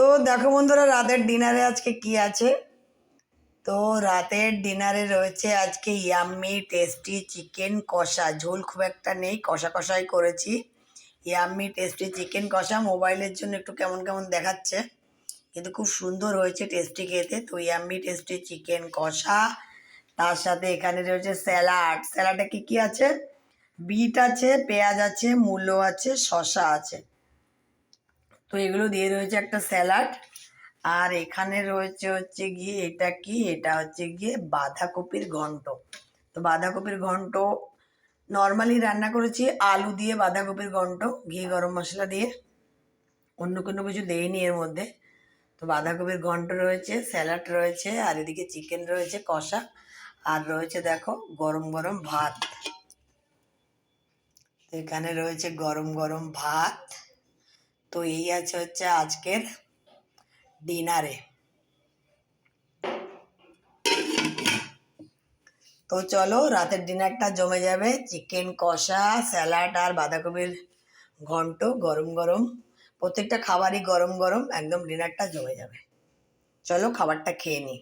তো দেখো বন্ধুরা, রাতের ডিনারে আজকে কি আছে। তো রাতের ডিনারে রয়েছে আজকে ইয়াম্মি টেস্টি চিকেন কষা। ঝোল খুব একটা নেই, কষা কষাই করেছি। ইয়াম্মি টেস্টি চিকেন কষা মোবাইলের জন্য একটু কেমন কেমন দেখাচ্ছে, কিন্তু খুব সুন্দর হয়েছে, টেস্টি খেতে। তো ইয়াম্মি টেস্টি চিকেন কষা, তার সাথে এখানে রয়েছে স্যালাড। স্যালাডে কি কি আছে? বিট আছে, পেঁয়াজ আছে, মূলো আছে, শসা আছে। তো এগুলো দিয়ে রয়েছে একটা স্যালাড। আর এখানে রয়েছে হচ্ছে গিয়ে এটা কি, এটা হচ্ছে গিয়ে বাঁধাকপির ঘন্ট। তো বাঁধাকপির ঘন্ট নর্মালি রান্না করেছি আলু দিয়ে, বাঁধাকপির ঘন্ট ঘি গরম মশলা দিয়ে, অন্য কোনো কিছু দেইনি এর মধ্যে। তো বাঁধাকপির ঘন্ট রয়েছে, স্যালাড রয়েছে, আর এদিকে চিকেন রয়েছে কষা, আর রয়েছে দেখো গরম গরম ভাত। এখানে রয়েছে গরম গরম ভাত। তো এই আছে হচ্ছে আজকের ডিনারে। তো চলো, রাতের ডিনারটা জমে যাবে। চিকেন কষা, স্যালাড আর বাঁধাকপির ঘন্ট গরম গরম, প্রত্যেকটা খাবারই গরম গরম, একদম ডিনারটা জমে যাবে। চলো খাবারটা খেয়ে নিই।